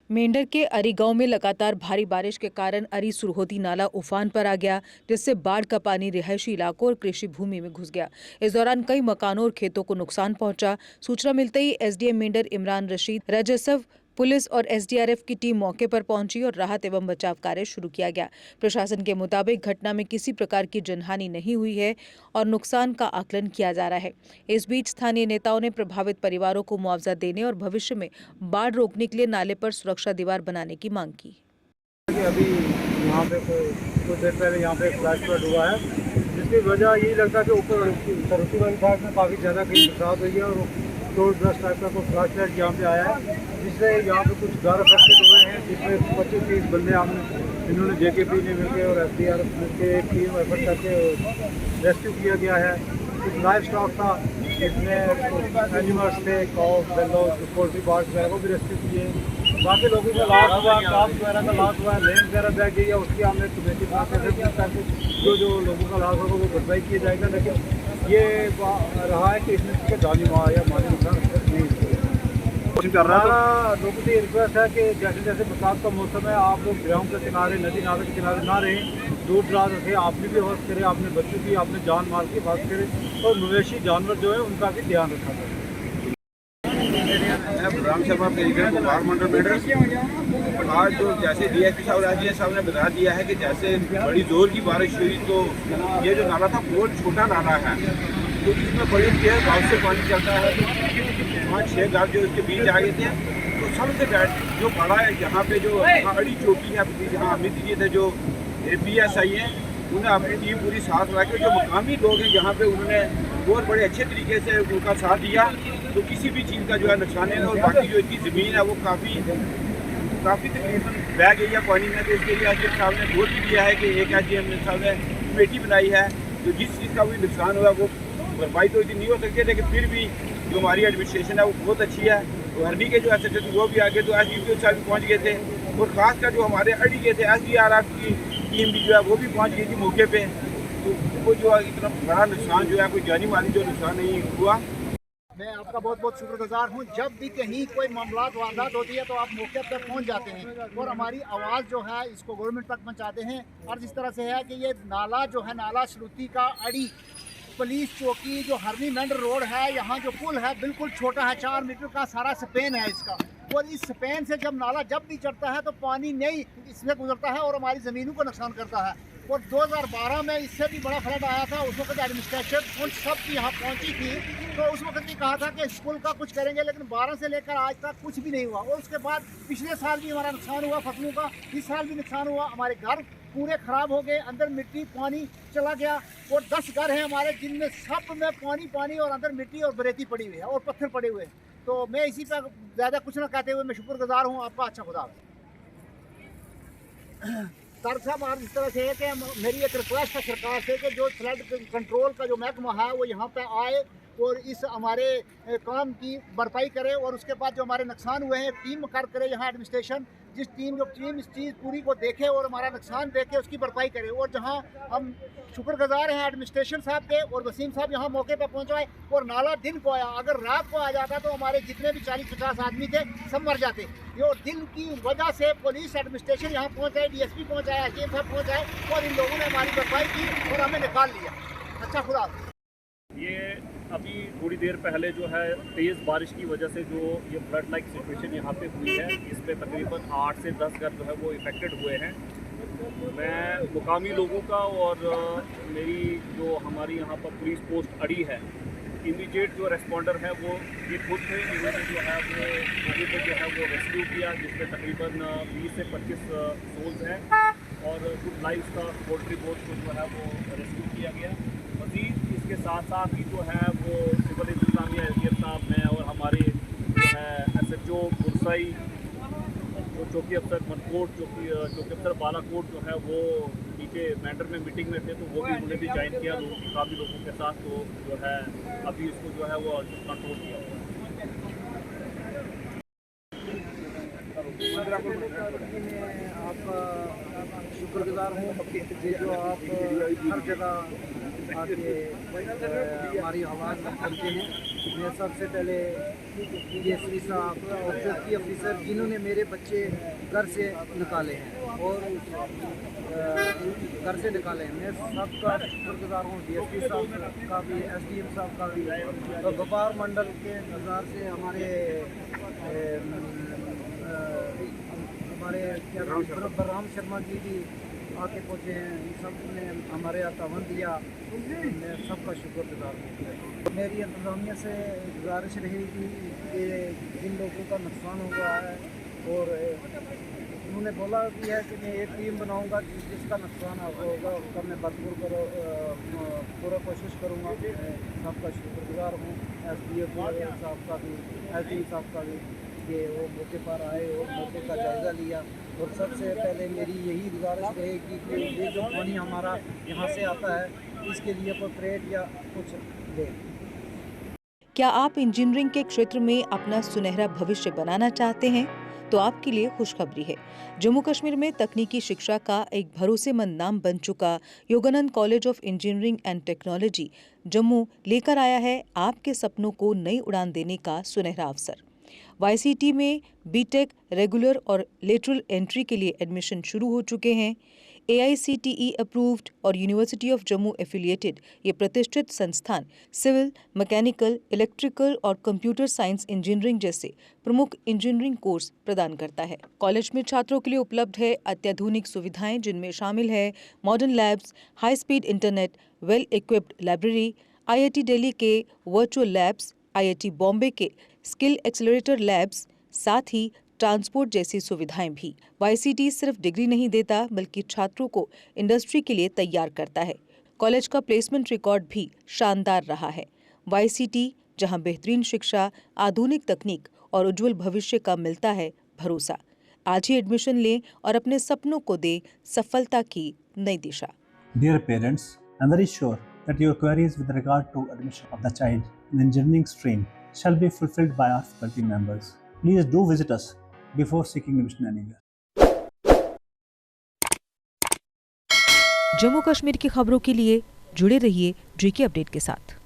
मेंढर के अरी गांव में लगातार भारी बारिश के कारण अरी सुरहोती नाला उफान पर आ गया, जिससे बाढ़ का पानी रिहायशी इलाकों और कृषि भूमि में घुस गया। इस दौरान कई मकानों और खेतों को नुकसान पहुंचा। सूचना मिलते ही एसडीएम मेंढर इमरान रशीद, राजस्व, पुलिस और एसडीआरएफ की टीम मौके पर पहुंची और राहत एवं बचाव कार्य शुरू किया गया। प्रशासन के मुताबिक घटना में किसी प्रकार की जनहानि नहीं हुई है और नुकसान का आकलन किया जा रहा है। इस बीच स्थानीय नेताओं ने प्रभावित परिवारों को मुआवजा देने और भविष्य में बाढ़ रोकने के लिए नाले पर सुरक्षा दीवार बनाने की मांग की। अभी यहाँ पे कुछ देर पहले यहाँ पे फ्लैश फ्लड हुआ है, जिसकी वजह यही लगता है कि ऊपर सरस्वती वाली साइड में काफ़ी ज़्यादा कहीं बरसात हुई है और टोल ब्रश टाइप का कोई फ्लैश फ्लड यहाँ पे आया है, जिससे यहाँ पे कुछ घर अफेक्टेड हुए हैं, जिसमें 25-30 बंदे हमने इन्होंने जेकेपी ने मिलकर और एसडीआरएफ मिलकर एक टीम एफर्ट करके रेस्क्यू किया गया है। कुछ लाइव स्टॉक था, जिसमें एनिमल्स थे, काऊ, बेलो, पोल्ट्री बार्ड्स वगैरह को भी रेस्क्यू किए। बाकी लोगों का लॉस हुआ, क्रॉप वगैरह का लॉस हुआ, लैंड वगैरह बह गई है, उसकी हमने कमेटी करके जो लोगों का लॉस होगा वो भरपाई किया जाएगा। लेकिन ये रहा है कि इसमें किसी जानी माल या माली नुकसान नहीं कर रहा। लोगों से रिक्वेस्ट है कि जैसे जैसे बरसात का मौसम है, आप लोग दरियाओं के किनारे, नदी नाले के किनारे ना रहें, दूर दराज से आपने भी हिफाजत करें, अपने बच्चों की, अपने जान माल की हिफाजत करें और मवेशी जानवर जो है उनका भी ध्यान रखा जाए। राम शर्मा मंडल मेंढर। आज जो जैसे डीएसपी साहब राजीव साहब ने बता दिया है कि जैसे बड़ी जोर की बारिश हुई तो ये जो नाला था बहुत छोटा नाला है, तो इसमें बड़ी तेज बारिश से पानी चलता है। तो 5-6 घर जो इसके बीच आ गए थे, तो सबसे जो बड़ा है जहाँ पे जो अड़ी चौकी है, जहाँ अमित जी थे जो PSI हैं, उन्हें अपनी टीम पूरी साथ ला के जो मकामी लोग हैं यहाँ पे उन्होंने बहुत बड़े अच्छे तरीके से उनका साथ दिया, तो किसी भी चीज़ का जो है नुकसान नहीं है। और बाकी जो इसकी ज़मीन है वो काफ़ी तकरीबन बह गई है पानी में, तो इसके लिए एसडीएम साहब ने जोर भी दिया है कि एक एसडीएम साहब ने कमेटी बनाई है, तो जिस चीज़ का भी नुकसान हुआ वो भरपाई तो इतनी नहीं हो सकती है, लेकिन फिर भी जो हमारी एडमिनिस्ट्रेशन है वो बहुत अच्छी है। तो हरनी के जो एस वो भी आगे, तो एसडीपीओ साहब भी पहुँच गए थे, और ख़ासकर जो हमारे अड़ी के थे SDRF की टीम भी जो है वो भी पहुँच गई थी मौके पर। तो वो जो है इतना बड़ा नुकसान जो है कोई जानी माली जो नुकसान नहीं हुआ। मैं आपका बहुत बहुत शुक्रगुजार हूँ। जब भी कहीं कोई मामलात वारदात होती है तो आप मौके पर पहुँच जाते हैं और हमारी आवाज़ जो है इसको गवर्नमेंट तक पहुँचाते हैं। और जिस तरह से है कि ये नाला जो है, नाला श्रुति का अड़ी पुलिस चौकी जो हरनी मेंढर रोड है, यहाँ जो पुल है बिल्कुल छोटा है, 4 मीटर का सारा स्पेन है इसका, और इस स्पेन से जब नाला जब भी चढ़ता है तो पानी नहीं इसमें गुजरता है और हमारी ज़मीनों को नुकसान करता है। और 2012 में इससे भी बड़ा फ्लड आया था, उस वक्त एडमिनिस्ट्रेशन सब की यहाँ पहुँची थी, तो उस वक्त भी कहा था कि स्कूल का कुछ करेंगे, लेकिन 12 से लेकर आज तक कुछ भी नहीं हुआ। और उसके बाद पिछले साल भी हमारा नुकसान हुआ फसलों का, इस साल भी नुकसान हुआ, हमारे घर पूरे ख़राब हो गए, अंदर मिट्टी पानी चला गया। और 10 घर हैं हमारे जिनमें सब में पानी और अंदर मिट्टी और बरेती पड़ी हुई है और पत्थर पड़े हुए हैं। तो मैं इसी पर ज़्यादा कुछ ना कहते हुए मैं शुक्रगुजार हूँ आपका। अच्छा खुदा सर साहब, आज इस तरह से है कि मेरी एक रिक्वेस्ट है सरकार से कि जो फ्लड कंट्रोल का जो महकमा है वो यहाँ पे आए और इस हमारे काम की भरपाई करे, और उसके बाद जो हमारे नुकसान हुए हैं टीम कर करे यहाँ एडमिनिस्ट्रेशन, जिस टीम इस चीज़ पूरी को देखे और हमारा नुकसान देखे उसकी भरपाई करे। और जहाँ हम शुक्रगुजार हैं एडमिनिस्ट्रेशन साहब के और वसीम साहब यहाँ मौके पर पहुँचाए, और नाला दिन को आया, अगर रात को आ जाता तो हमारे जितने भी 40-50 आदमी थे सब मर जाते। और दिन की वजह से पुलिस एडमिनिस्ट्रेशन यहाँ पहुँचाए, DSP पहुँचाया, SDM साहब पहुँचाए, और इन लोगों ने हमारी भरपाई की और हमें निकाल लिया। अच्छा खुदा। ये अभी थोड़ी देर पहले जो है तेज़ बारिश की वजह से जो ये फ्लड लाइक सिचुएशन यहाँ पे हुई है, इस पे तकरीबन 8 से 10 घर जो है वो इफ़ेक्टेड हुए हैं। मैं मुकामी लोगों का और मेरी जो हमारी यहाँ पर पुलिस पोस्ट अड़ी है, इमीडिएट जो रेस्पॉन्डर है वो ये खुद थे, इन्होंने जो है वो लोगों को जो है वो रेस्क्यू किया, जिसमें तकरीबन 20 से 25 सोल्स हैं, और कुछ लाइव्स का पोल्ट्री बोर्ड को जो है वो रेस्क्यू किया गया। मज़ीद इसके साथ साथ ही जो है वो सिविल इंतजामिया एसडीएम साहब, मैं और हमारे जो है SHO बुरसई, जो चौकी अफसर मनकोट, चौकी अफसर बालाकोट जो है वो नीचे मेंढर में मीटिंग में थे, तो वो भी उन्होंने भी ज्वाइन किया काफ़ी लोगों के साथ, तो जो है अभी इसको जो है वो कंट्रोल किया हुआ है। इंदिरा को मैं आपका शुक्रगुजार हूँ कि जो आप हर जगह आके हमारी आवाज़ सुनते हैं। मैं सबसे पहले DSP साहब और सेफ्टी ऑफिसर जिन्होंने मेरे बच्चे घर से निकाले हैं और घर से निकाले हैं, मैं सबका शुक्रगुजार हूँ। DSP साहब का भी, SDM साहब का भी, और व्यापार मंडल के नज़र से हमारे क्या राम शर्मा जी भी आके पहुँचे हैं, सब ने हमारे यहाँ तावन दिया, मैं सबका शुक्रगुजार हूँ। मेरी इंतज़ामिया से गुजारिश रहेगी कि जिन लोगों का नुकसान हुआ है, और उन्होंने बोला भी है कि मैं एक टीम बनाऊंगा जिसका नुकसान होगा उसका मैं भरपूर पूरा कोशिश करूंगा। सबका शुक्रगुजार हूँ SDM साहब का भी, SD साहब का भी, कि वो मौके पर आए और मौके का जायज़ा लिया। और सबसे पहले मेरी यही गुजारिश रहेगी कि ये जो पानी हमारा यहाँ से आता है इसके लिए कोई क्रेट या कुछ दे। क्या आप इंजीनियरिंग के क्षेत्र में अपना सुनहरा भविष्य बनाना चाहते हैं? तो आपके लिए खुशखबरी है। जम्मू कश्मीर में तकनीकी शिक्षा का एक भरोसेमंद नाम बन चुका Yogananda college of engineering and technology Jammu लेकर आया है आपके सपनों को नई उड़ान देने का सुनहरा अवसर। YCT में BTech रेगुलर और लेटरल एंट्री के लिए एडमिशन शुरू हो चुके हैं। AICTE अप्रूव्ड और यूनिवर्सिटी ऑफ जम्मू एफिलिएटेड ये प्रतिष्ठित संस्थान सिविल, मैकेनिकल, इलेक्ट्रिकल और कंप्यूटर साइंस इंजीनियरिंग जैसे प्रमुख इंजीनियरिंग कोर्स प्रदान करता है। कॉलेज में छात्रों के लिए उपलब्ध है अत्याधुनिक सुविधाएं, जिनमें शामिल है modern labs, high speed internet, well equipped library, IIT Delhi के वर्चुअल लैब्स, IIT बॉम्बे के स्किल एक्सेलरेटर लैब्स, साथ ही ट्रांसपोर्ट जैसी सुविधाएं भी। YCT सिर्फ डिग्री नहीं देता बल्कि छात्रों को इंडस्ट्री के लिए तैयार करता है। कॉलेज का प्लेसमेंट रिकॉर्ड भी शानदार रहा है। YCT जहां बेहतरीन शिक्षा, आधुनिक तकनीक और उज्जवल भविष्य का मिलता है भरोसा। आज ही एडमिशन लें और अपने सपनों को दे सफलता की नई दिशा। Dear parents, I am very sure that your queries with regard to admission of the child in engineering stream shall be fulfilled by our faculty members. Please do visit us before seeking admission anywhere. Jammu Kashmir की खबरों के लिए जुड़े रहिए GK update के साथ।